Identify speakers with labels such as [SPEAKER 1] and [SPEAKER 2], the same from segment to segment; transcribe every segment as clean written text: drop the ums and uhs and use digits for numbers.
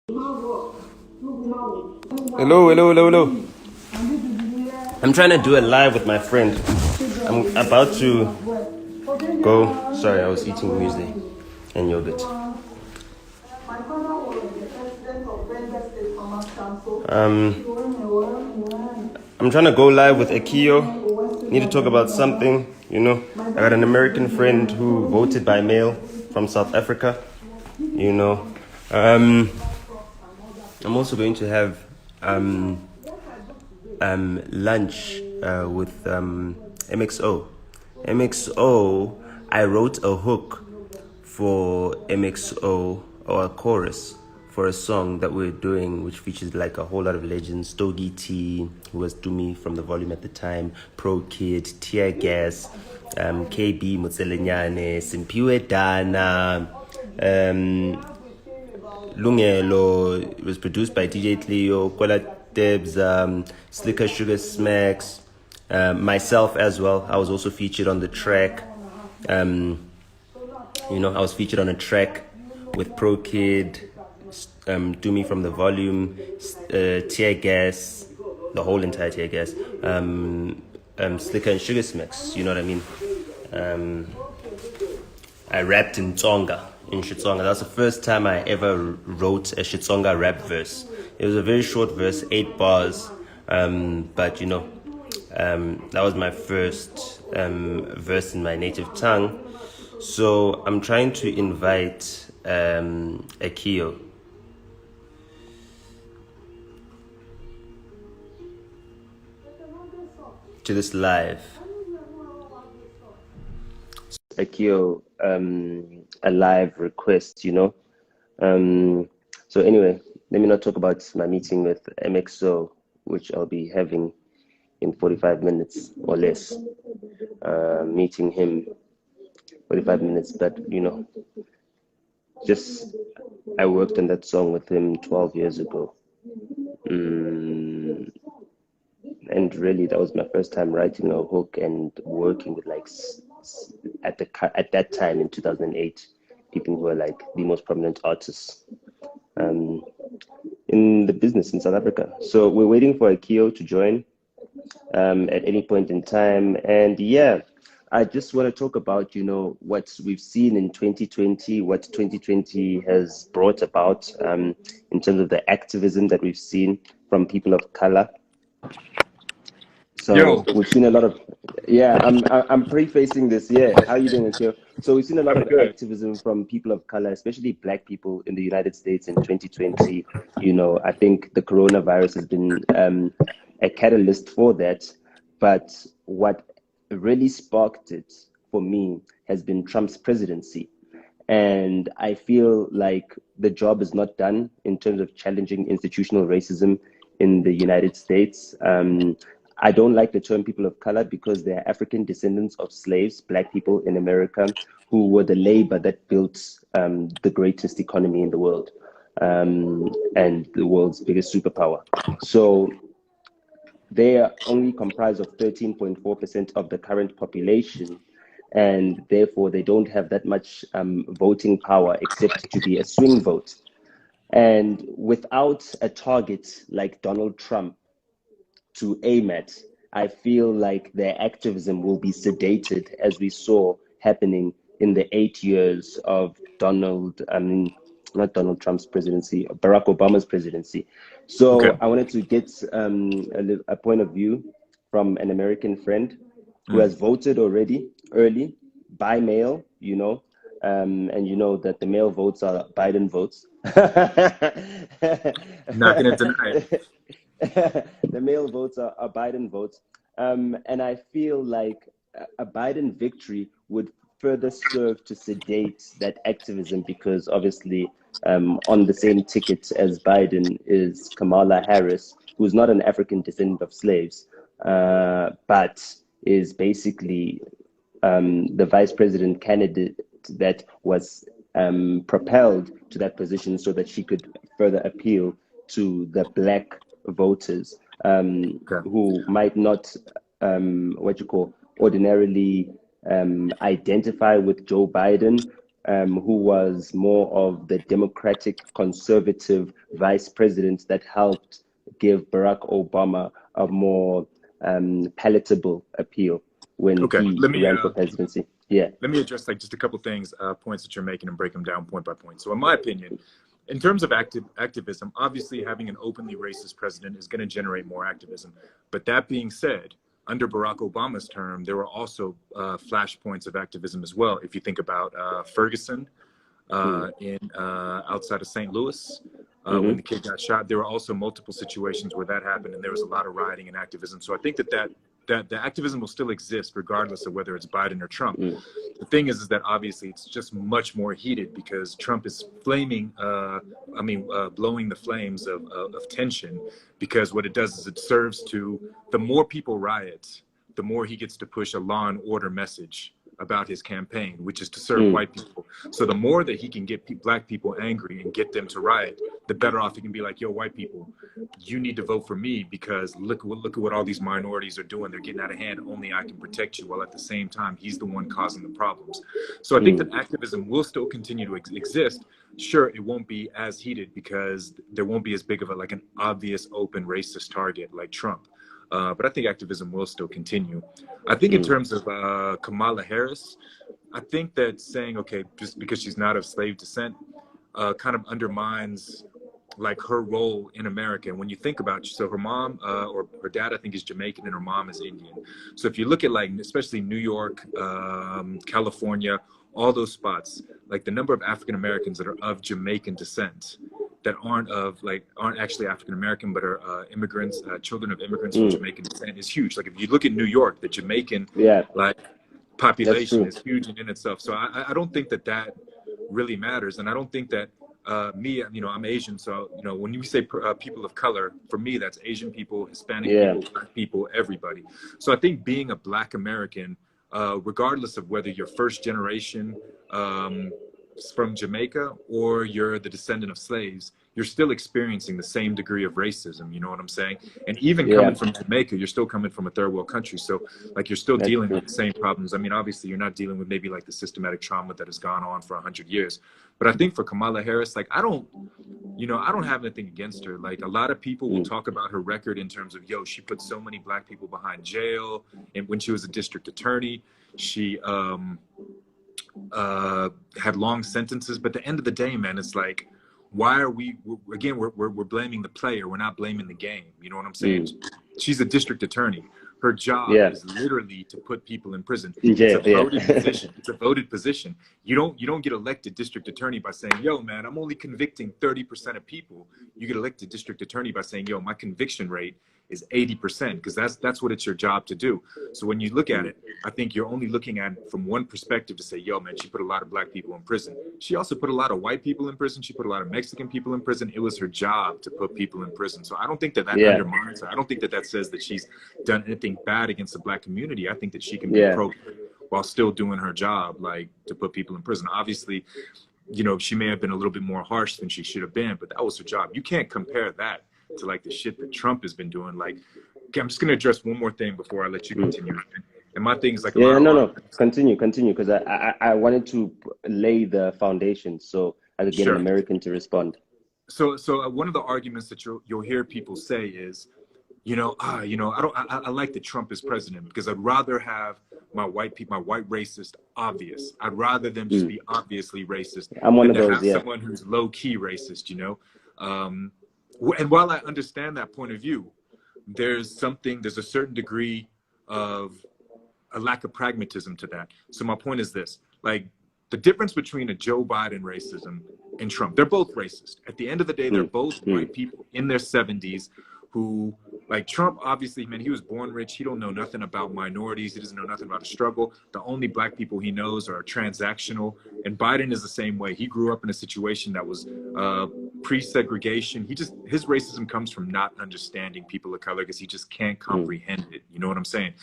[SPEAKER 1] Hello, hello, hello, hello. I'm trying to do a live with my friend. I'm about to go. Sorry, I was eating muesli and yogurt. I'm trying to go live with Akio. Need to talk about something, you know. I got an American friend who voted by mail from South Africa, you know. I'm also going to have lunch with MXO. MXO, I wrote a hook for MXO, or a chorus for a song that we're doing, which features like a whole lot of legends. Stogie T, who was Dumi from the Volume at the time, Pro Kid, Tear Gas, KB Mutselenyane, Simpiwe Dana, Lungelo. It was produced by DJ Cleo, Kola Debs, Slicker Sugar Smacks, myself as well. I was also featured on the track. I was featured on a track with Pro Kid, Do Me from the Volume, Tear Gas, the whole entire Tear Gas, Slicker and Sugar Smacks, you know what I mean? I rapped in Tsonga, in Shitsonga. That was the first time I ever wrote a Shitsonga rap verse. It was a very short verse, 8 bars, but that was my first verse in my native tongue. So I'm trying to invite Akio. To this live. Akio, a live request, you know. So anyway, let me not talk about my meeting with MXO, which I'll be having in 45 minutes or less. Meeting him 45 minutes, but I worked on that song with him 12 years ago. And really, that was my first time writing a hook and working with at that time in 2008, people who were like the most prominent artists in the business in South Africa. So we're waiting for Akio to join at any point in time. And yeah, I just want to talk about, what we've seen in 2020, what 2020 has brought about in terms of the activism that we've seen from people of color. So we've seen a lot of, I'm prefacing this. Yeah, how are you doing, Akio? So we've seen a lot of activism from people of color, especially Black people in the United States in 2020. I think the coronavirus has been a catalyst for that. But what really sparked it for me has been Trump's presidency. And I feel like the job is not done in terms of challenging institutional racism in the United States. I don't like the term people of color because they're African descendants of slaves, Black people in America, who were the labor that built the greatest economy in the world and the world's biggest superpower. So they are only comprised of 13.4% of the current population, and therefore they don't have that much voting power except to be a swing vote. And without a target like Donald Trump to aim at, I feel like their activism will be sedated, as we saw happening in the 8 years of not Donald Trump's presidency, Barack Obama's presidency. So I wanted to get a point of view from an American friend who has voted already early by mail, and you know that the mail votes are Biden votes.
[SPEAKER 2] Not going to deny it.
[SPEAKER 1] The mail votes are Biden votes. And I feel like a Biden victory would further serve to sedate that activism, because obviously on the same ticket as Biden is Kamala Harris, who's not an African descendant of slaves, but is basically the vice president candidate that was propelled to that position so that she could further appeal to the Black voters who might not ordinarily identify with Joe Biden, who was more of the Democratic conservative vice president that helped give Barack Obama a more palatable appeal when
[SPEAKER 2] Okay,
[SPEAKER 1] he ran for presidency. Yeah.
[SPEAKER 2] let me address like just a couple things, points that you're making, and break them down point by point. So in my opinion, in terms of activism, obviously having an openly racist president is going to generate more activism. But that being said, under Barack Obama's term, there were also flashpoints of activism as well. If you think about Ferguson in outside of St. Louis, when the kid got shot, there were also multiple situations where that happened, and there was a lot of rioting and activism. So I think that the activism will still exist regardless of whether it's Biden or Trump. The thing is that obviously it's just much more heated because Trump is blowing the flames of tension, because what it does is it serves to, the more people riot, the more he gets to push a law and order message about his campaign, which is to serve white people. So the more that he can get black people angry and get them to riot, the better off he can be like, yo, white people, you need to vote for me because look at what all these minorities are doing. They're getting out of hand. Only I can protect you. While at the same time, he's the one causing the problems. So I think that activism will still continue to exist. Sure, it won't be as heated because there won't be as big of an obvious open racist target like Trump. But I think activism will still continue. I think in terms of Kamala Harris, I think that saying, okay, just because she's not of slave descent, kind of undermines like her role in America. And when you think about, so her mom or her dad, I think, is Jamaican and her mom is Indian. So if you look at like, especially New York, California, all those spots, like the number of African Americans that are of Jamaican descent that aren't actually African American, but are immigrants, children of immigrants from Jamaican descent is huge. Like if you look at New York, the Jamaican like population is huge in itself. So I don't think that really matters, and I don't think that I'm Asian, so when you say people of color, for me that's Asian people, Hispanic people, Black people, everybody. So I think being a Black American, regardless of whether you're first generation from Jamaica or you're the descendant of slaves, you're still experiencing the same degree of racism. You know what I'm saying? And even coming from Jamaica, you're still coming from a third world country. So like you're still dealing with the same problems. I mean, obviously you're not dealing with maybe like the systematic trauma that has gone on for 100 years. But I think for Kamala Harris, like I don't have anything against her. Like a lot of people will talk about her record in terms of, she put so many Black people behind jail. And when she was a district attorney, she had long sentences. But at the end of the day, man, it's like, why are we're blaming the player. We're not blaming the game. You know what I'm saying? She's a district attorney. Her job is literally to put people in prison. It's a voted position. It's a voted position. You don't get elected district attorney by saying, yo, man, I'm only convicting 30% of people. You get elected district attorney by saying, yo, my conviction rate is 80%, because that's what it's your job to do. So when you look at it, I think you're only looking at it from one perspective to say, yo, man, she put a lot of Black people in prison. She also put a lot of white people in prison. She put a lot of Mexican people in prison. It was her job to put people in prison. So I don't think that undermines her. I don't think that says that she's done anything bad against the Black community. I think that she can be pro while still doing her job, like to put people in prison. Obviously, she may have been a little bit more harsh than she should have been, but that was her job. You can't compare that to like the shit that Trump has been doing. Like, okay, I'm just gonna address one more thing before I let you continue. And my thing is like,
[SPEAKER 1] continue, because I wanted to lay the foundation so I could get an American to respond.
[SPEAKER 2] So one of the arguments that you'll hear people say is, I like that Trump is president because I'd rather have my white racist obvious. I'd rather them just be obviously racist.
[SPEAKER 1] I'm one of those.
[SPEAKER 2] Someone who's low key racist, And while I understand that point of view, there's a certain degree of a lack of pragmatism to that. So my point is this, like the difference between a Joe Biden racism and Trump, they're both racist. At the end of the day, they're both white people in their 70s who, like Trump, obviously, man, he was born rich. He don't know nothing about minorities. He doesn't know nothing about a struggle. The only Black people he knows are transactional. And Biden is the same way. He grew up in a situation that was pre-segregation. His racism comes from not understanding people of color because he just can't comprehend it. You know what I'm saying?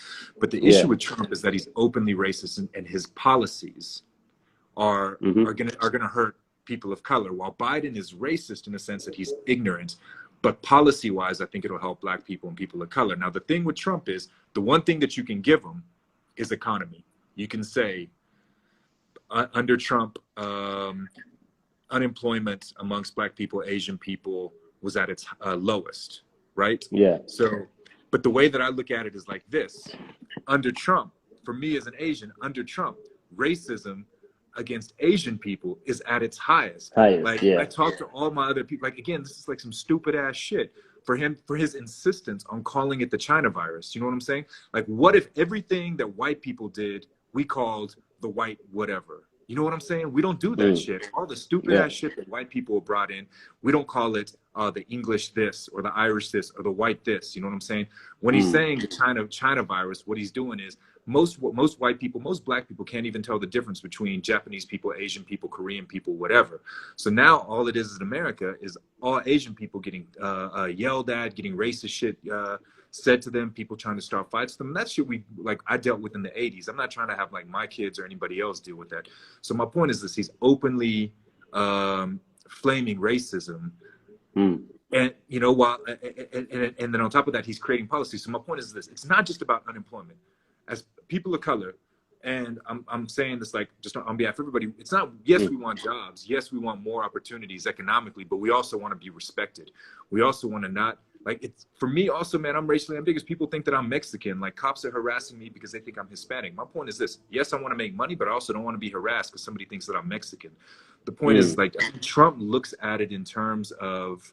[SPEAKER 2] But the issue with Trump is that he's openly racist, and his policies are gonna hurt people of color. While Biden is racist in the sense that he's ignorant, but policy-wise, I think it'll help Black people and people of color. Now, the thing with Trump is the one thing that you can give him is economy. You can say, under Trump, unemployment amongst Black people, Asian people was at its lowest, right?
[SPEAKER 1] Yeah.
[SPEAKER 2] So, but the way that I look at it is like this: under Trump, for me as an Asian, under Trump, racism against Asian people is at its highest.
[SPEAKER 1] Highest.
[SPEAKER 2] Like, I
[SPEAKER 1] Yeah.
[SPEAKER 2] talk to all my other people, like, again, this is like some stupid ass shit for him, for his insistence on calling it the China virus. You know what I'm saying? Like, what if everything that white people did, we called the white whatever? You know what I'm saying? We don't do that shit. All the stupid
[SPEAKER 1] Yeah.
[SPEAKER 2] ass shit that white people brought in, we don't call it the English this or the Irish this or the white this. You know what I'm saying? When he's saying the China virus, what he's doing is most white people, most Black people can't even tell the difference between Japanese people, Asian people, Korean people, whatever. So now all it is in America is all Asian people getting yelled at, getting racist shit said to them, people trying to start fights to them. That shit I dealt with in the 80s. I'm not trying to have like my kids or anybody else deal with that. So my point is this: he's openly flaming racism. And you know, and then on top of that, he's creating policies. So my point is this: it's not just about unemployment. As people of color, and I'm saying this like just on behalf of everybody, it's not, yes, we want jobs, yes, we want more opportunities economically, but we also want to be respected. We also want to not, like, it's, for me also, man, I'm racially ambiguous. People think that I'm Mexican. Like, cops are harassing me because they think I'm Hispanic. My point is this: yes, I want to make money, but I also don't want to be harassed because somebody thinks that I'm Mexican. The point is, like, Trump looks at it in terms of,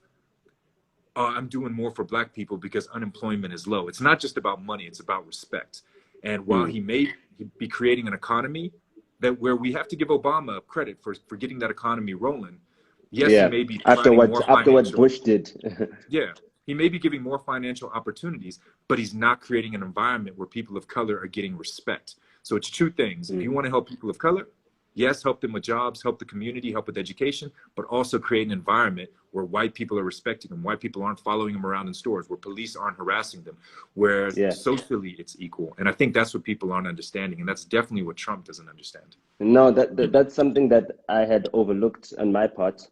[SPEAKER 2] I'm doing more for Black people because unemployment is low. It's not just about money, it's about respect. And while he may be creating an economy that where we have to give Obama credit for getting that economy rolling, yes, he may be
[SPEAKER 1] After
[SPEAKER 2] providing more
[SPEAKER 1] what Bush did.
[SPEAKER 2] yeah, he may be giving more financial opportunities, but he's not creating an environment where people of color are getting respect. So it's two things. If you want to help people of color, yes, help them with jobs, help the community, help with education, but also create an environment where white people are respecting them, white people aren't following them around in stores, where police aren't harassing them, where socially it's equal. And I think that's what people aren't understanding. And that's definitely what Trump doesn't understand.
[SPEAKER 1] No, that's something that I had overlooked on my part.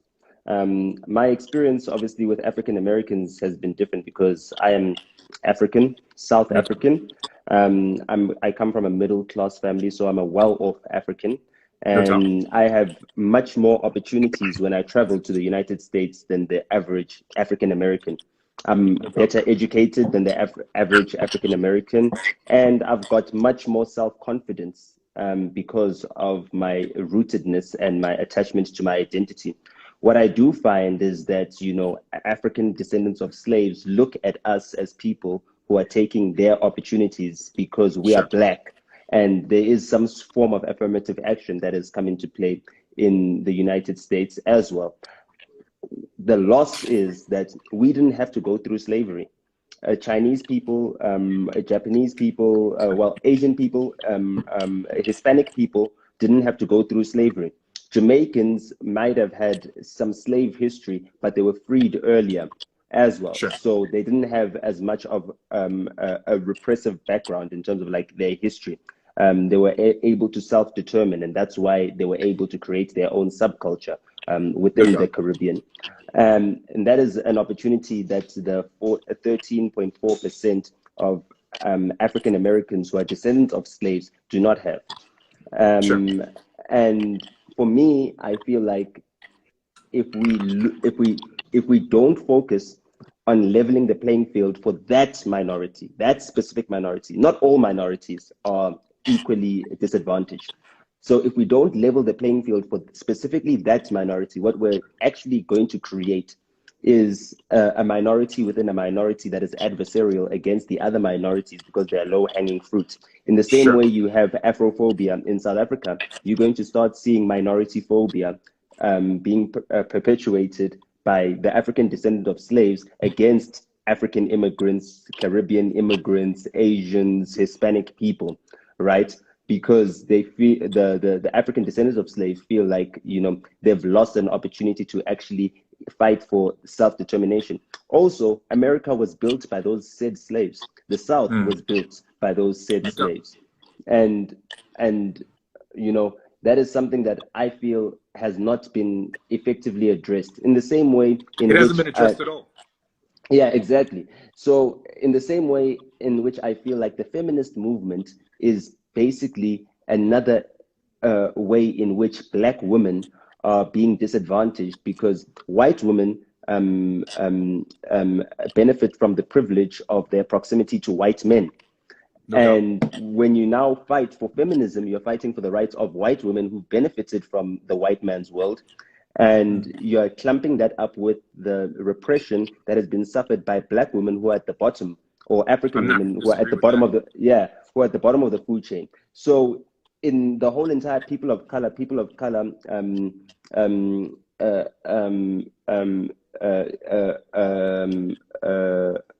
[SPEAKER 1] My experience, obviously, with African Americans has been different because I am African, South African. I come from a middle class family, so I'm a well-off African. And I have much more opportunities when I travel to the United States than the average African American. I'm better educated than the average African American, and I've got much more self-confidence because of my rootedness and my attachment to my identity. What I do find is that, you know, African descendants of slaves look at us as people who are taking their opportunities because we are Black. And there is some form of affirmative action that has come into play in the United States as well. The loss is that we didn't have to go through slavery. Chinese people, Japanese people, Asian people, Hispanic people didn't have to go through slavery. Jamaicans might have had some slave history, but they were freed earlier as well. So they didn't have as much of a repressive background in terms of like their history. They were able to self-determine, and that's why they were able to create their own subculture within the Caribbean. And that is an opportunity that the 13.4% of African Americans who are descendants of slaves do not have. And for me, I feel like if we don't focus on leveling the playing field for that minority, that specific minority, not all minorities are equally disadvantaged. So if we don't level the playing field for specifically that minority, what we're actually going to create is a minority within a minority that is adversarial against the other minorities because they're low-hanging fruit. In the same way you have Afrophobia in South Africa, you're going to start seeing minority phobia being perpetuated by the African descendant of slaves against African immigrants, Caribbean immigrants, Asians, Hispanic people, right? Because they feel the African descendants of slaves feel like, you know, they've lost an opportunity to actually fight for self-determination. Also, America was built by those said slaves. The South was built by those said slaves. And you know, that is something that I feel has not been effectively addressed in the same way in
[SPEAKER 2] it
[SPEAKER 1] which
[SPEAKER 2] hasn't been addressed at all.
[SPEAKER 1] Yeah, exactly. So in the same way in which I feel like the feminist movement is basically another way in which black women are being disadvantaged because white women benefit from the privilege of their proximity to white men.
[SPEAKER 2] No doubt.
[SPEAKER 1] And when you now fight for feminism, you're fighting for the rights of white women who benefited from the white man's world. And you're clumping that up with the repression that has been suffered by black women who are at the bottom, or African
[SPEAKER 2] I'm not going
[SPEAKER 1] women
[SPEAKER 2] to
[SPEAKER 1] who are at
[SPEAKER 2] disagree
[SPEAKER 1] the
[SPEAKER 2] with
[SPEAKER 1] bottom
[SPEAKER 2] that.
[SPEAKER 1] of the, yeah, who are at the bottom of the food chain. So in the whole entire people of color, um, uh, um, um, uh,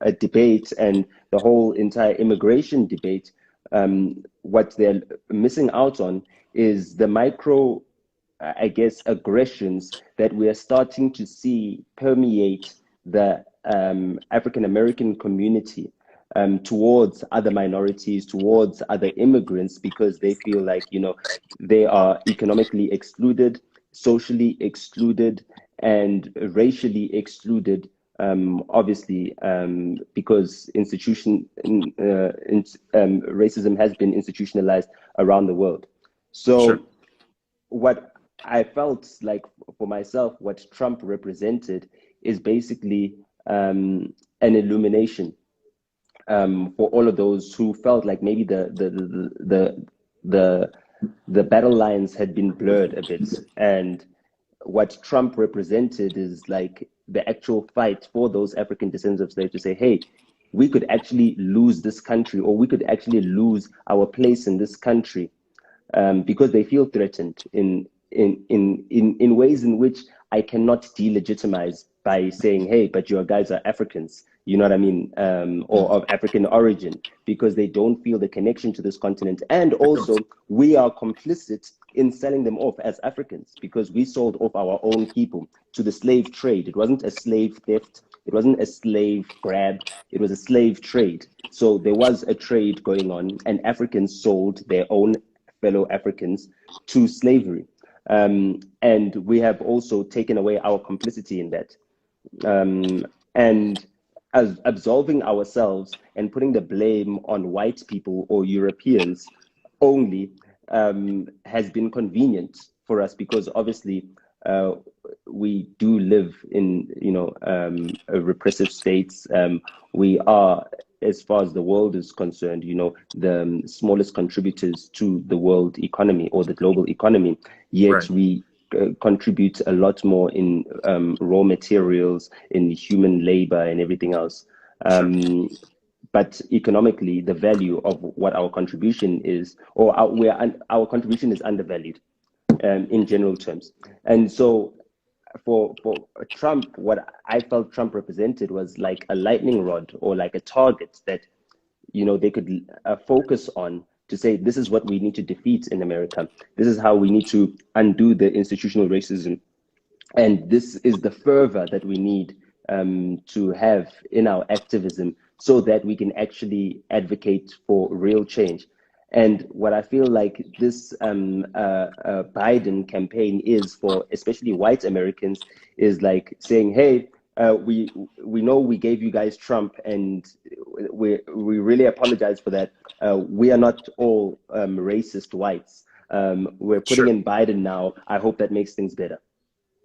[SPEAKER 1] a debate and the whole entire immigration debate, what they're missing out on is the micro, I guess, aggressions that we are starting to see permeate the African American community towards other minorities, towards other immigrants, because they feel like, you know, they are economically excluded, socially excluded, and racially excluded. Obviously, because racism has been institutionalized around the world.
[SPEAKER 2] Sure.
[SPEAKER 1] So what I felt like for myself, what Trump represented is basically an illumination for all of those who felt like maybe the the battle lines had been blurred a bit, and what Trump represented is like the actual fight for those African descendants of slaves to say, hey, we could actually lose this country, or we could actually lose our place in this country because they feel threatened in ways in which I cannot delegitimize by saying, hey, but your guys are Africans, you know what I mean, or of African origin, because they don't feel the connection to this continent. And also, we are complicit in selling them off as Africans because we sold off our own people to the slave trade. It wasn't a slave theft. It wasn't a slave grab. It was a slave trade. So there was a trade going on, and Africans sold their own fellow Africans to slavery. And we have also taken away our complicity in that. And as absolving ourselves and putting the blame on white people or Europeans only has been convenient for us because obviously uh, we do live in, you know, repressive states. We are, as far as the world is concerned, you know, the smallest contributors to the world economy or the global economy. Yet
[SPEAKER 2] Right.
[SPEAKER 1] we contribute a lot more in raw materials, in human labor, and everything else.
[SPEAKER 2] Sure.
[SPEAKER 1] But economically, the value of what our contribution is, or our contribution is undervalued in general terms. And so for Trump, what I felt Trump represented was like a lightning rod or like a target that, you know, they could focus on to say, this is what we need to defeat in America. This is how we need to undo the institutional racism. And this is the fervor that we need to have in our activism so that we can actually advocate for real change. And what I feel like this Biden campaign is for, especially white Americans, is like saying, "Hey, we know we gave you guys Trump, and we really apologize for that. We are not all racist whites. We're putting
[SPEAKER 2] Sure.
[SPEAKER 1] in Biden now. I hope that makes things better."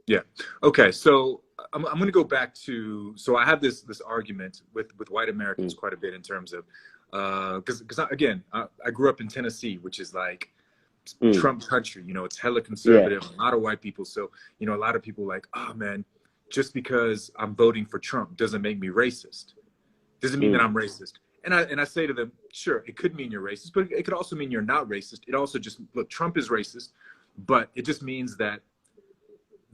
[SPEAKER 2] Yeah. Okay. So I'm going to go back to, so I have this argument with white Americans
[SPEAKER 1] Mm,
[SPEAKER 2] quite a bit in terms of, because again, I grew up in Tennessee, which is like
[SPEAKER 1] mm,
[SPEAKER 2] Trump country. You know, it's hella
[SPEAKER 1] yeah.
[SPEAKER 2] conservative, a lot of white people. So, you know, a lot of people like, oh man, just because I'm voting for Trump doesn't make me racist. Doesn't mean that
[SPEAKER 1] Mm,
[SPEAKER 2] I'm racist. And I say to them, sure, it could mean you're racist, but it could also mean you're not racist. It also just, look, Trump is racist, but it just means that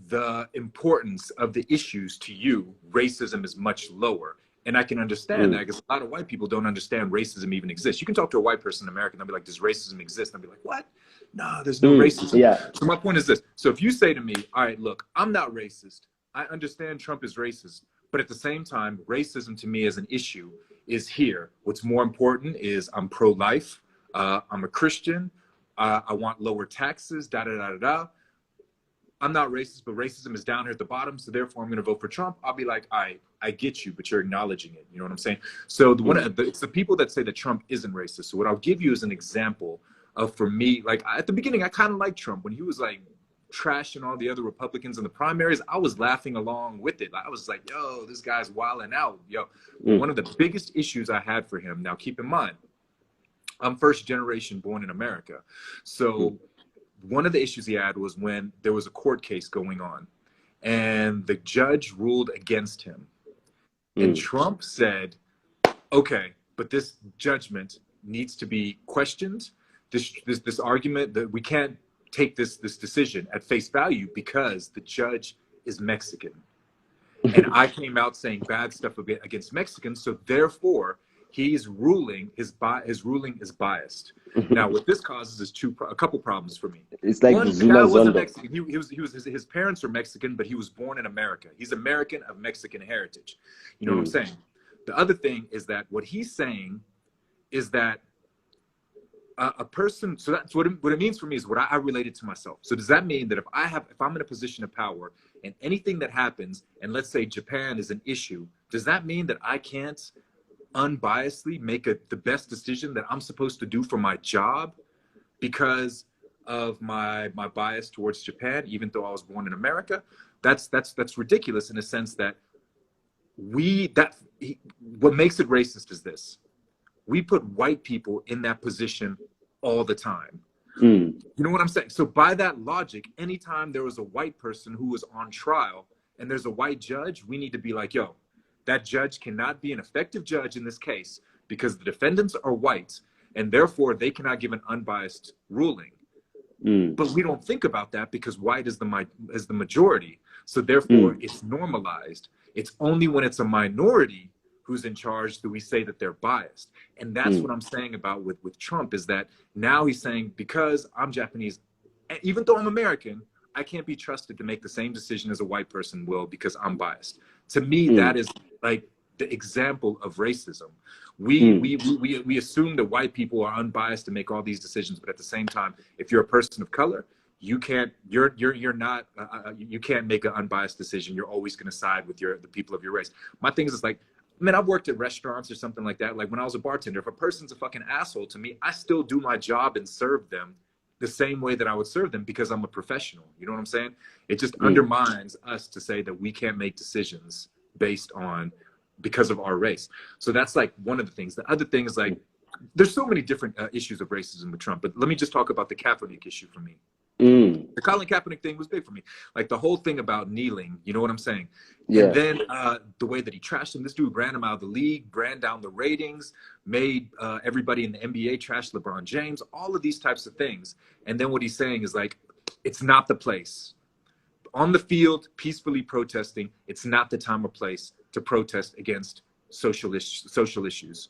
[SPEAKER 2] the importance of the issues to you, racism is much lower. And I can understand that
[SPEAKER 1] mm,
[SPEAKER 2] because a lot of white people don't understand racism even exists. You can talk to a white person in America and they'll be like, does racism exist? And I'll be like, what? No, there's no racism.
[SPEAKER 1] yeah.
[SPEAKER 2] So my point is this. So if you say to me, all right, look, I'm not racist. I understand Trump is racist. But at the same time, racism to me as an issue is here. What's more important is I'm pro-life. I'm a Christian. I want lower taxes, da, da, da, da, da. I'm not racist, but racism is down here at the bottom, so therefore I'm going to vote for Trump. I'll be like, I get you, but you're acknowledging it. You know what I'm saying? So
[SPEAKER 1] Mm,
[SPEAKER 2] it's the people that say that Trump isn't racist. So what I'll give you as an example for me, like at the beginning, I kind of liked Trump when he was like trashing all the other Republicans in the primaries. I was laughing along with it. I was like, yo, this guy's wilding out, yo. But one of the biggest issues I had for him, now keep in mind, I'm first generation born in America. So one of the issues he had was when there was a court case going on and the judge ruled against him. And Trump said, okay, but this judgment needs to be questioned. This argument that we can't take this decision at face value because the judge is Mexican. And I came out saying bad stuff against Mexicans, so therefore his ruling is biased. Now, what this causes is a couple problems for me.
[SPEAKER 1] It's like
[SPEAKER 2] one,
[SPEAKER 1] the
[SPEAKER 2] the guy
[SPEAKER 1] Zuma
[SPEAKER 2] wasn't
[SPEAKER 1] Zondo.
[SPEAKER 2] Mexican. His parents are Mexican, but he was born in America. He's American of Mexican heritage. You know what I'm saying? The other thing is that what he's saying is that a person, so that's what it means for me is what I related to myself. So does that mean that if I'm in a position of power and anything that happens, and let's say Japan is an issue, does that mean that I can't unbiasedly make the best decision that I'm supposed to do for my job because of my bias towards Japan, even though I was born in America? That's ridiculous in the sense that what makes it racist is this. We put white people in that position all the time. You know what I'm saying? So by that logic, anytime there was a white person who was on trial and there's a white judge, we need to be like, yo, that judge cannot be an effective judge in this case because the defendants are white and therefore they cannot give an unbiased ruling. But we don't think about that because white is the majority. So therefore it's normalized. It's only when it's a minority who's in charge do we say that they're biased. And that's what I'm saying about with Trump is that now he's saying, because I'm Japanese, even though I'm American, I can't be trusted to make the same decision as a white person will because I'm biased. To me, that is like the example of racism. We assume that white people are unbiased to make all these decisions, but at the same time, if you're a person of color, you can't you can't make an unbiased decision. You're always going to side with the people of your race. My thing is like, man, I've worked at restaurants or something like that. Like when I was a bartender, if a person's a fucking asshole to me, I still do my job and serve them the same way that I would serve them because I'm a professional. You know what I'm saying? It just undermines us to say that we can't make decisions because of our race. So that's like one of the things. The other thing is like, there's so many different issues of racism with Trump, but let me just talk about the Kaepernick issue for me. The Colin Kaepernick thing was big for me. Like the whole thing about kneeling, you know what I'm saying? Yeah. And then the way that he trashed him, this dude ran him out of the league, ran down the ratings, made everybody in the NBA trash LeBron James, all of these types of things. And then what he's saying is like, it's not the place. On the field, peacefully protesting, it's not the time or place to protest against social issues.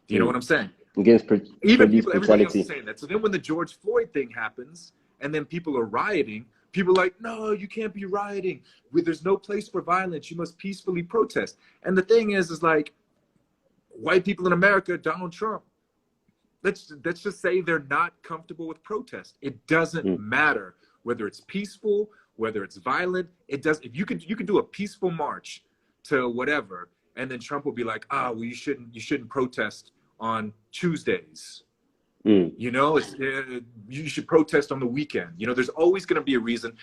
[SPEAKER 2] Do you know what I'm saying?
[SPEAKER 1] Against
[SPEAKER 2] everybody else is saying that. So then when the George Floyd thing happens, and then people are rioting, people are like, no, you can't be rioting. There's no place for violence. You must peacefully protest. And the thing is like, white people in America, Donald Trump, let's just say they're not comfortable with protest. It doesn't matter whether it's peaceful, whether it's violent. It does. If you can do a peaceful march to whatever, and then Trump will be like, well, you shouldn't protest on Tuesdays. You know, you should protest on the weekend. You know, there's always going to be a reason.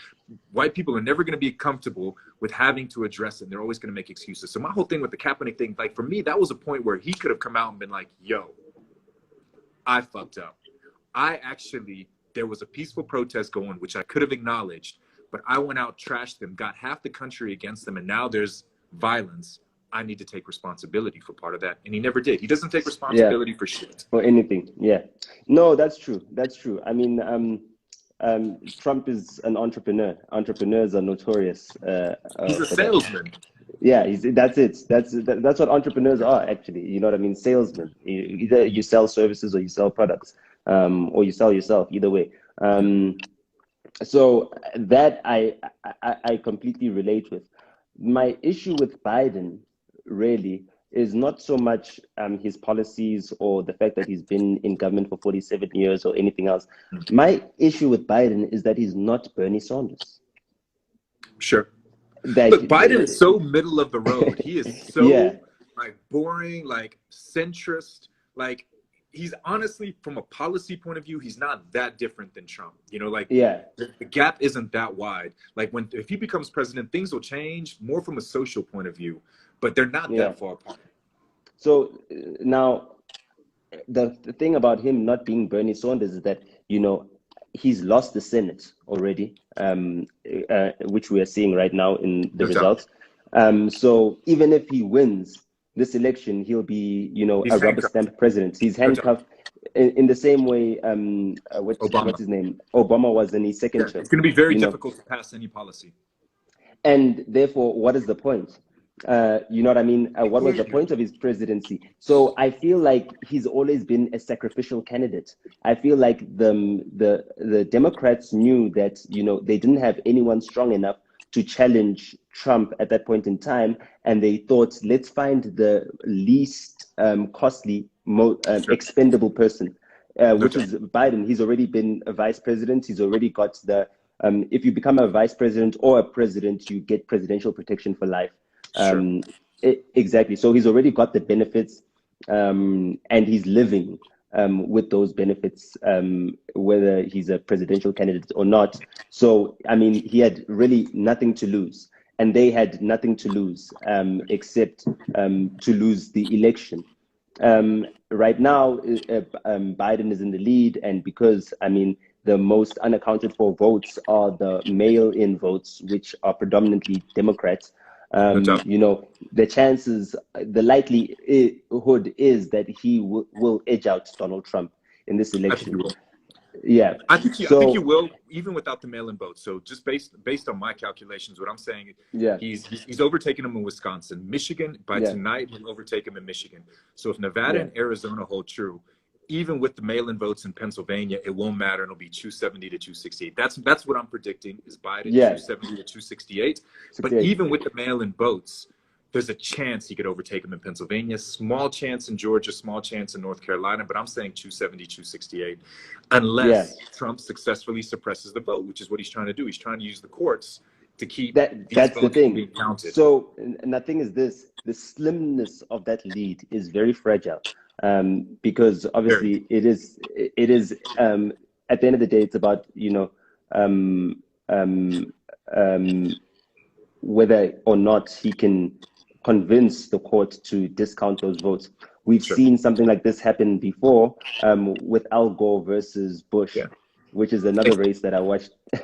[SPEAKER 2] White people are never going to be comfortable with having to address it. They're always going to make excuses. So my whole thing with the Kaepernick thing, like for me, that was a point where he could have come out and been like, yo, I fucked up. There was a peaceful protest going, which I could have acknowledged, but I went out, trashed them, got half the country against them, and now there's violence. I need to take responsibility for part of that. And he never did. He doesn't take responsibility for shit.
[SPEAKER 1] For anything. Yeah. No, that's true. That's true. I mean, Trump is an entrepreneur. Entrepreneurs are notorious.
[SPEAKER 2] He's a salesman.
[SPEAKER 1] Yeah, that's it. That's what entrepreneurs are, actually. You know what I mean? Salesmen. Either you sell services or you sell products, or you sell yourself, either way. So that I completely relate with. My issue with Biden really is not so much his policies or the fact that he's been in government for 47 years or anything else. My issue with Biden is that he's not Bernie Sanders.
[SPEAKER 2] Sure. Look, Biden is so middle of the road. He is so like boring, like centrist. Like he's honestly, from a policy point of view, he's not that different than Trump. You know, like
[SPEAKER 1] Yeah,
[SPEAKER 2] the gap isn't that wide. Like if he becomes president, things will change more from a social point of view, but they're not
[SPEAKER 1] yeah.
[SPEAKER 2] that far apart.
[SPEAKER 1] So now the thing about him not being Bernie Sanders is that, he's lost the Senate already, which we are seeing right now in the
[SPEAKER 2] No doubt.
[SPEAKER 1] results. So even if he wins this election, he'll be,
[SPEAKER 2] He's
[SPEAKER 1] a rubber
[SPEAKER 2] handcuffed.
[SPEAKER 1] stamp president. He's
[SPEAKER 2] No doubt.
[SPEAKER 1] handcuffed in the same way, what's
[SPEAKER 2] Obama.
[SPEAKER 1] his name? Obama was in his
[SPEAKER 2] Yeah,
[SPEAKER 1] second term,
[SPEAKER 2] it's going to be very
[SPEAKER 1] you know.
[SPEAKER 2] difficult to pass any policy.
[SPEAKER 1] And therefore, what is the point? You know what I mean? What was the point of his presidency? So I feel like he's always been a sacrificial candidate. I feel like the Democrats knew that, they didn't have anyone strong enough to challenge Trump at that point in time, and they thought, let's find the least costly,
[SPEAKER 2] Sure.
[SPEAKER 1] expendable person,
[SPEAKER 2] No
[SPEAKER 1] which
[SPEAKER 2] doubt.
[SPEAKER 1] is Biden. He's already been a vice president. He's already got the if you become a vice president or a president, you get presidential protection for life.
[SPEAKER 2] Sure.
[SPEAKER 1] Exactly. So he's already got the benefits, and he's living with those benefits, whether he's a presidential candidate or not. So, I mean, he had really nothing to lose, and they had nothing to lose, except to lose the election. Right now, Biden is in the lead, and because, I mean, the most unaccounted for votes are the mail-in votes, which are predominantly Democrats.
[SPEAKER 2] No doubt.
[SPEAKER 1] The chances, the likelihood is that he will edge out Donald Trump in this
[SPEAKER 2] I think you
[SPEAKER 1] election.
[SPEAKER 2] will.
[SPEAKER 1] Yeah.
[SPEAKER 2] I think you
[SPEAKER 1] So,
[SPEAKER 2] will, even without the mail-in vote. So just based on my calculations, what I'm saying,
[SPEAKER 1] yeah,
[SPEAKER 2] he's overtaken him in Wisconsin, Michigan. By
[SPEAKER 1] yeah,
[SPEAKER 2] tonight, he'll overtake him in Michigan. So if Nevada
[SPEAKER 1] yeah,
[SPEAKER 2] and Arizona hold true, even with the mail-in votes in Pennsylvania, it won't matter. It'll be 270 to 268. That's what I'm predicting is Biden
[SPEAKER 1] yeah.
[SPEAKER 2] 270 to 268. But
[SPEAKER 1] 68.
[SPEAKER 2] even with the mail-in votes, there's a chance he could overtake him in Pennsylvania, small chance in Georgia, small chance in North Carolina, but I'm saying 270, 268,
[SPEAKER 1] Yeah.
[SPEAKER 2] unless Trump successfully suppresses the vote, which is what he's trying to do. He's trying to use the courts to keep these
[SPEAKER 1] That's the
[SPEAKER 2] votes from
[SPEAKER 1] thing.
[SPEAKER 2] being counted.
[SPEAKER 1] So, and the thing is this: the slimness of that lead is very fragile, because
[SPEAKER 2] Very.
[SPEAKER 1] obviously it is at the end of the day, it's about, um, um, um, whether or not he can convince the court to discount those votes. We've
[SPEAKER 2] Sure.
[SPEAKER 1] seen something like this happen before, with Al Gore versus Bush,
[SPEAKER 2] Yeah.
[SPEAKER 1] which is another race that I watched.
[SPEAKER 2] And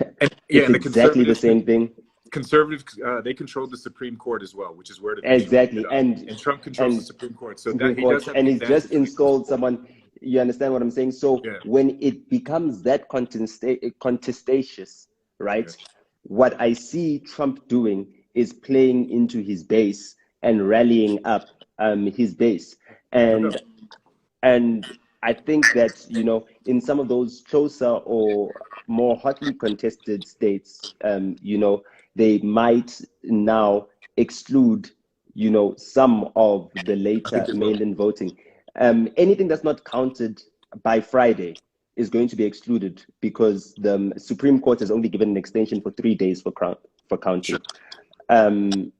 [SPEAKER 2] yeah,
[SPEAKER 1] It's
[SPEAKER 2] and the
[SPEAKER 1] exactly the
[SPEAKER 2] conservatives
[SPEAKER 1] same thing.
[SPEAKER 2] they control the Supreme Court as well, which is where the issue ended
[SPEAKER 1] Exactly.
[SPEAKER 2] up. And Trump controls the
[SPEAKER 1] And
[SPEAKER 2] Supreme Court, so that
[SPEAKER 1] Supreme
[SPEAKER 2] he does
[SPEAKER 1] Court,
[SPEAKER 2] have
[SPEAKER 1] and
[SPEAKER 2] the
[SPEAKER 1] he's just
[SPEAKER 2] advantage when it comes to
[SPEAKER 1] installed
[SPEAKER 2] court.
[SPEAKER 1] someone. You understand what I'm saying? So
[SPEAKER 2] Yeah.
[SPEAKER 1] when it becomes that contestatious,
[SPEAKER 2] Yeah.
[SPEAKER 1] right? What I see Trump doing is playing into his base and rallying up his base,
[SPEAKER 2] No
[SPEAKER 1] and
[SPEAKER 2] doubt.
[SPEAKER 1] and I think that, in some of those closer or more hotly contested states, they might now exclude, some of the
[SPEAKER 2] I think
[SPEAKER 1] later
[SPEAKER 2] it will.
[SPEAKER 1] mail-in voting. Anything that's not counted by Friday is going to be excluded because the Supreme Court has only given an extension for 3 days for counting.
[SPEAKER 2] Sure.
[SPEAKER 1] Um,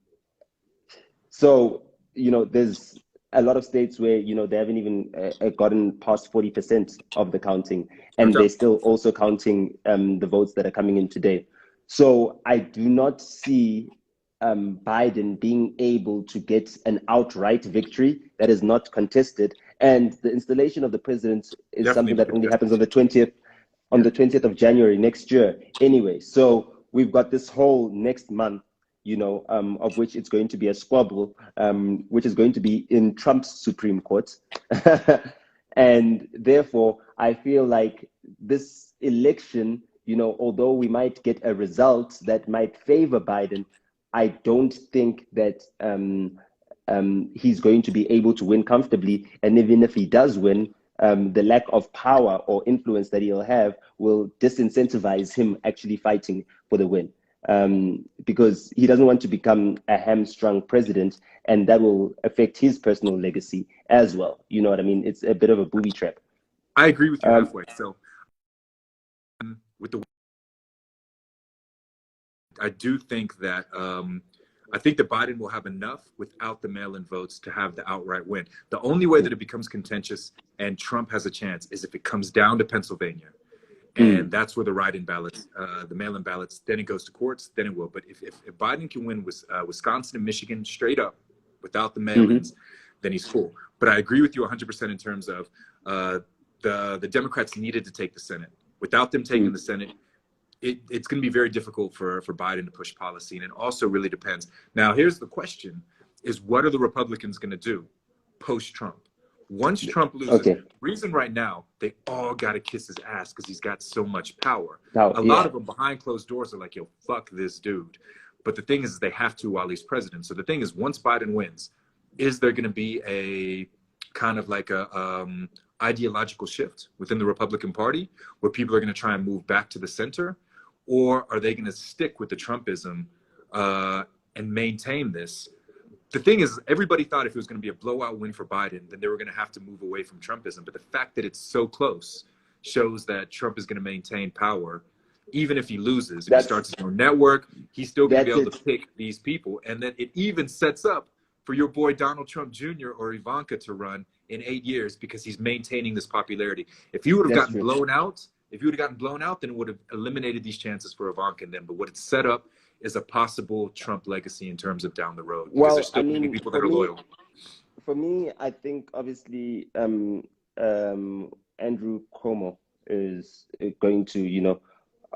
[SPEAKER 1] so, there's a lot of states where, they haven't even gotten past 40% of the counting,
[SPEAKER 2] No
[SPEAKER 1] and they're
[SPEAKER 2] doubt.
[SPEAKER 1] still also counting the votes that are coming in today. So I do not see Biden being able to get an outright victory that is not contested. And the installation of the president is
[SPEAKER 2] Definitely
[SPEAKER 1] something
[SPEAKER 2] not
[SPEAKER 1] that only happens
[SPEAKER 2] contested.
[SPEAKER 1] on
[SPEAKER 2] Yeah.
[SPEAKER 1] the 20th of January next year anyway. So we've got this whole next month, of which it's going to be a squabble, which is going to be in Trump's Supreme Court. And therefore, I feel like this election, although we might get a result that might favor Biden, I don't think that he's going to be able to win comfortably. And even if he does win, the lack of power or influence that he'll have will disincentivize him actually fighting for the win. Because he doesn't want to become a hamstrung president, and that will affect his personal legacy as well. You know what I mean? It's a bit of a booby trap.
[SPEAKER 2] I agree with you
[SPEAKER 1] Um,
[SPEAKER 2] halfway. So with the I do think that I think that Biden will have enough without the mail-in votes to have the outright win. The only way that it becomes contentious and Trump has a chance is if it comes down to Pennsylvania. And that's where the write-in ballots, the mail-in ballots, then it goes to courts, then it will. But if Biden can win Wisconsin and Michigan straight up without the mail-ins, then he's cool. But I agree with you 100% in terms of the Democrats needed to take the Senate. Without them taking the Senate, it's going to be very difficult for Biden to push policy. And it also really depends. Now, here's the question, is what are the Republicans going to do post-Trump? Once Trump loses, reason right now, they all got to kiss his ass because he's got so much power. A lot of them behind closed doors are like, yo, fuck this dude. But the thing is they have to while he's president. So the thing is, once Biden wins, is there going to be a kind of like a ideological shift within the Republican Party where people are going to try and move back to the center? Or are they going to stick with the Trumpism and maintain this? The thing is, everybody thought if it was going to be a blowout win for Biden, then they were going to have to move away from Trumpism. But the fact that it's so close shows that Trump is going to maintain power, even if he loses. If he starts his own network, he's still going to be able to pick these people. And then it even sets up for your boy Donald Trump Jr. or Ivanka to run in 8 years because he's maintaining this popularity. If he would have gotten blown out, then it would have eliminated these chances for Ivanka and them. But what it's set up is a possible Trump legacy in terms of down the road. Because there's still many people that are loyal.
[SPEAKER 1] For me, I think obviously Andrew Cuomo is going to,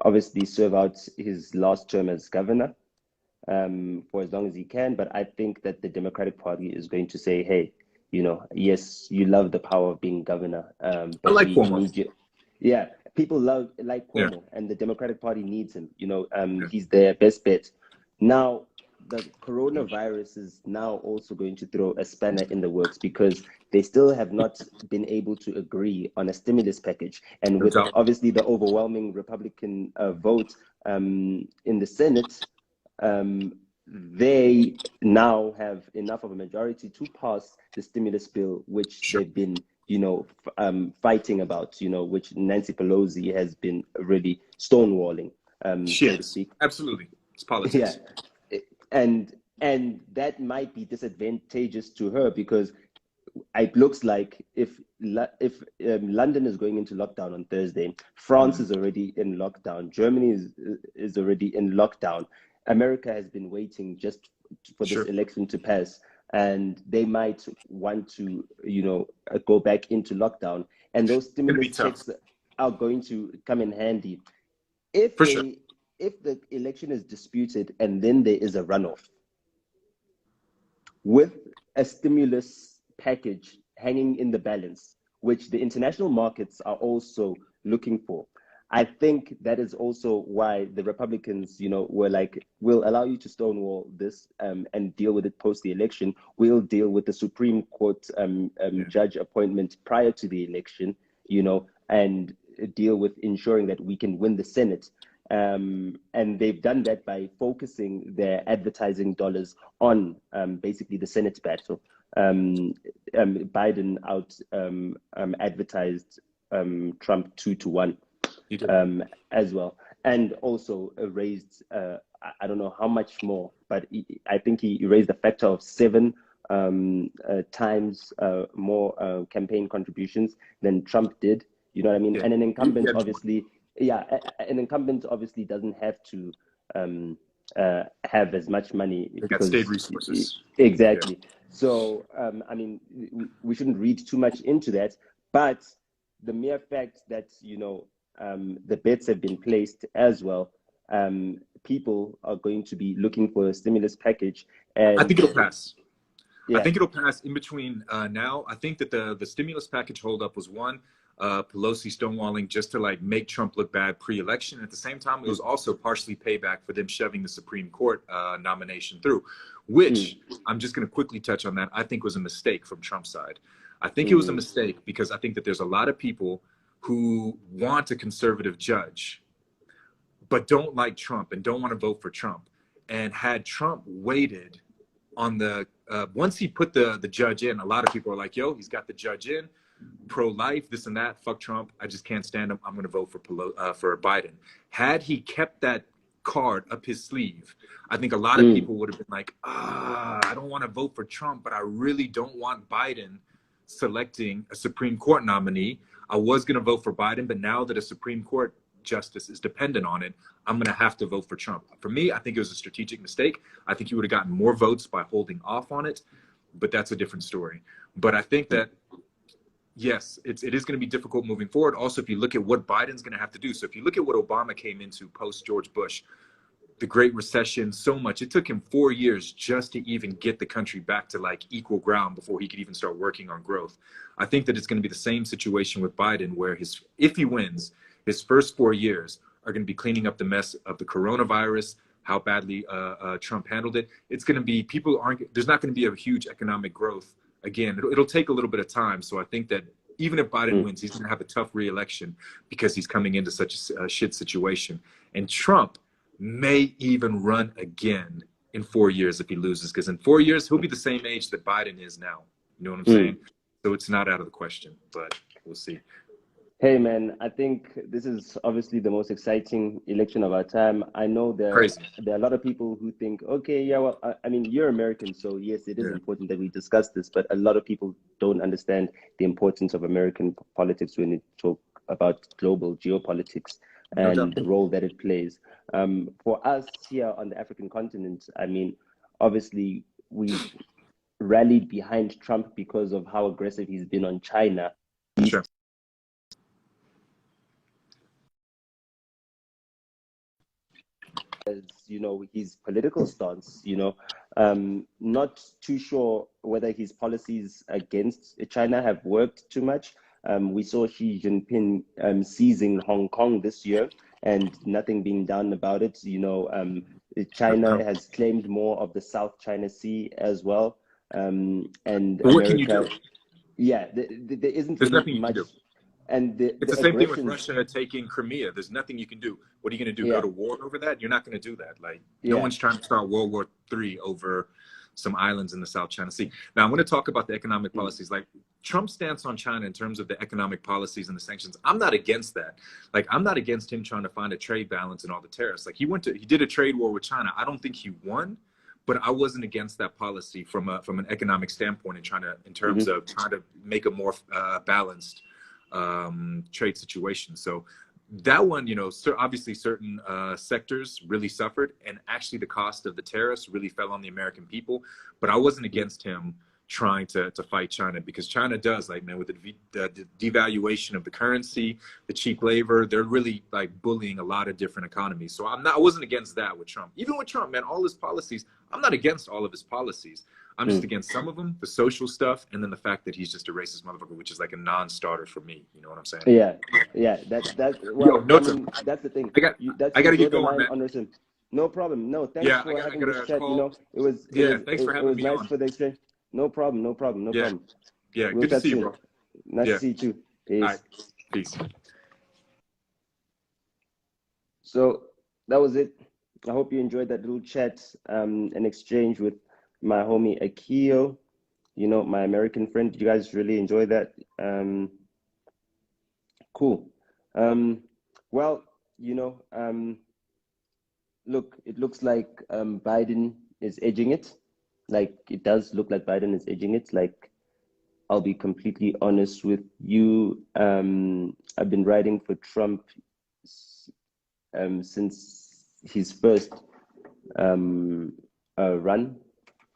[SPEAKER 1] obviously serve out his last term as governor for as long as he can. But I think that the Democratic Party is going to say, hey, yes, you love the power of being governor. But
[SPEAKER 2] I like Cuomo.
[SPEAKER 1] Yeah, people like Cuomo, and the Democratic Party needs him. He's their best bet. Now, the coronavirus is now also going to throw a spanner in the works because they still have not been able to agree on a stimulus package. And with obviously the overwhelming Republican vote in the Senate, they now have enough of a majority to pass the stimulus bill, which they've been fighting about, which Nancy Pelosi has been really stonewalling. So to speak.
[SPEAKER 2] Absolutely. It's politics.
[SPEAKER 1] Yeah. And that might be disadvantageous to her because it looks like if London is going into lockdown on Thursday, France is already in lockdown, Germany is already in lockdown. America has been waiting just for this election to pass. And they might want to, go back into lockdown. And those stimulus checks are going to come in handy. If the election is disputed and then there is a runoff, with a stimulus package hanging in the balance, which the international markets are also looking for, I think that is also why the Republicans, were like, we'll allow you to stonewall this and deal with it post the election. We'll deal with the Supreme Court judge appointment prior to the election, and deal with ensuring that we can win the Senate. And they've done that by focusing their advertising dollars on basically the Senate battle. Biden out advertised Trump 2-1. As well, and also raised I don't know how much more, but I think he raised a factor of 7 times more campaign contributions than Trump did. You know what I mean? And an incumbent obviously doesn't have to have as much money
[SPEAKER 2] because state resources.
[SPEAKER 1] Exactly. So we shouldn't read too much into that, but the mere fact that the bets have been placed as well. People are going to be looking for a stimulus package. And
[SPEAKER 2] I think it'll pass. Yeah. I think it'll pass in between now. I think that the stimulus package holdup was one, Pelosi stonewalling just to make Trump look bad pre-election. At the same time, it was also partially payback for them shoving the Supreme Court nomination through, which I'm just going to quickly touch on that. I think was a mistake from Trump's side. I think it was a mistake because I think that there's a lot of people who want a conservative judge, but don't like Trump and don't want to vote for Trump. And had Trump waited on once he put the judge in, a lot of people are like, yo, he's got the judge in, pro-life, this and that, fuck Trump, I just can't stand him, I'm going to vote for Biden. Had he kept that card up his sleeve, I think a lot of people would have been like, I don't want to vote for Trump, but I really don't want Biden selecting a Supreme Court nominee. I was going to vote for Biden, but now that a Supreme Court justice is dependent on it, I'm going to have to vote for Trump. For me, I think it was a strategic mistake. I think he would have gotten more votes by holding off on it, but that's a different story. But I think that, yes, it is going to be difficult moving forward. Also, if you look at what Biden's going to have to do. So if you look at what Obama came into post George Bush, the Great Recession, so much, it took him 4 years just to even get the country back to like equal ground before he could even start working on growth. I think that it's going to be the same situation with Biden, where if he wins, his first 4 years are going to be cleaning up the mess of the coronavirus, how badly Trump handled it. It's going to be, there's not going to be a huge economic growth. Again, it'll take a little bit of time. So I think that even if Biden wins, he's going to have a tough re-election because he's coming into such a shit situation. And Trump may even run again in 4 years if he loses, because in 4 years, he'll be the same age that Biden is now. You know what I'm saying? So it's not out of the question, but we'll see.
[SPEAKER 1] Hey, man, I think this is obviously the most exciting election of our time. I know there are a lot of people who think, okay, yeah, well, I mean, you're American, so yes, it is important that we discuss this, but a lot of people don't understand the importance of American politics when you talk about global geopolitics and the role that it plays. For us here on the African continent, I mean, obviously, we've rallied behind Trump because of how aggressive he's been on China.
[SPEAKER 2] Sure.
[SPEAKER 1] As you know, his political stance, not too sure whether his policies against China have worked too much. We saw Xi Jinping seizing Hong Kong this year and nothing being done about it. China has claimed more of the South China Sea as well. And
[SPEAKER 2] what
[SPEAKER 1] America,
[SPEAKER 2] can you do?
[SPEAKER 1] Yeah, there isn't
[SPEAKER 2] There's
[SPEAKER 1] really
[SPEAKER 2] nothing
[SPEAKER 1] much.
[SPEAKER 2] You can do.
[SPEAKER 1] And
[SPEAKER 2] it's the same thing with Russia taking Crimea. There's nothing you can do. What are you going to do? Go to war over that? You're not going to do that. Like, no one's trying to start World War III over some islands in the South China Sea. Now, I'm going to talk about the economic policies. Like, Trump's stance on China in terms of the economic policies and the sanctions, I'm not against that. Like, I'm not against him trying to find a trade balance and all the tariffs. Like, he did a trade war with China. I don't think he won, but I wasn't against that policy from an economic standpoint in terms of trying to make a more balanced trade situation. So that one, obviously certain sectors really suffered, and actually the cost of the tariffs really fell on the American people. But I wasn't against him trying to fight China, because China does, like, man, with the devaluation of the currency, the cheap labor, they're really like bullying a lot of different economies. So I wasn't against that with Trump. Even with Trump, man, all his policies, I'm not against all of his policies. I'm just against some of them, the social stuff, and then the fact that he's just a racist motherfucker, which is like a non-starter for me. You know what I'm saying?
[SPEAKER 1] Yeah. Well,
[SPEAKER 2] Nota,
[SPEAKER 1] I mean, that's the thing.
[SPEAKER 2] I got to get going, man.
[SPEAKER 1] On no problem. No, thanks for having this chat.
[SPEAKER 2] Thanks for having me
[SPEAKER 1] nice
[SPEAKER 2] on.
[SPEAKER 1] for the exchange. No problem.
[SPEAKER 2] Yeah,
[SPEAKER 1] We'll
[SPEAKER 2] good to see you,
[SPEAKER 1] soon.
[SPEAKER 2] bro.
[SPEAKER 1] Nice to see you too. Peace.
[SPEAKER 2] All right. Peace.
[SPEAKER 1] So that was it. I hope you enjoyed that little chat, an exchange with my homie Akio, my American friend. Did you guys really enjoy that? Cool. Well, look, it looks like Biden is edging it. Like, it does look like Biden is edging it. Like, I'll be completely honest with you. I've been writing for Trump since his first run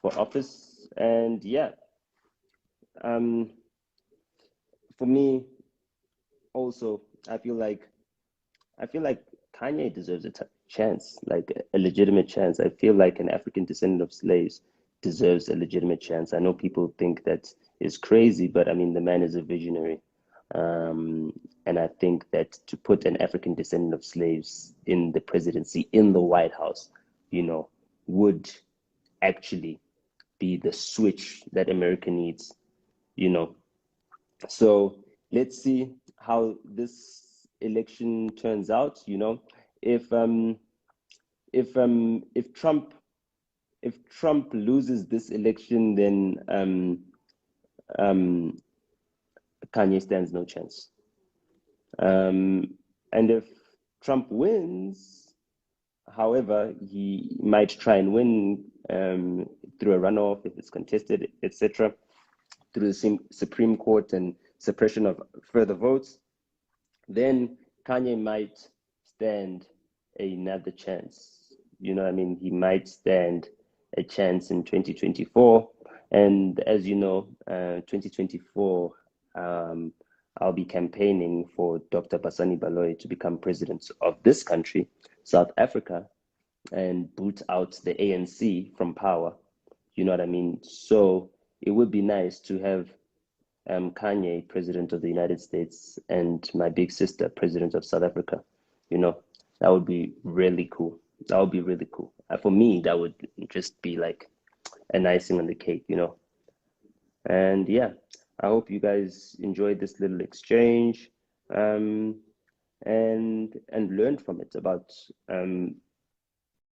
[SPEAKER 1] for office, and for me, also, I feel like Kanye deserves a chance, like a legitimate chance. I feel like an African descendant of slaves deserves a legitimate chance. I know people think that is crazy, but I mean, the man is a visionary. And I think that to put an African descendant of slaves in the presidency, in the White House, would actually be the switch that America needs, So let's see how this election turns out. If Trump loses this election, then Kanye stands no chance. And if Trump wins, However, he might try and win through a runoff if it's contested, etc., through the Supreme Court and suppression of further votes. Then Kanye might stand another chance. You know what I mean? He might stand a chance in 2024. And as you know, 2024, I'll be campaigning for Dr. Basani Baloyi to become president of this country, South Africa, and boot out the ANC from power. You know what I mean? So it would be nice to have Kanye, president of the United States, and my big sister, president of South Africa. You know, that would be really cool. That would be really cool. For me, that would just be like an icing on the cake, you know. And yeah, I hope you guys enjoyed this little exchange, and learned from it about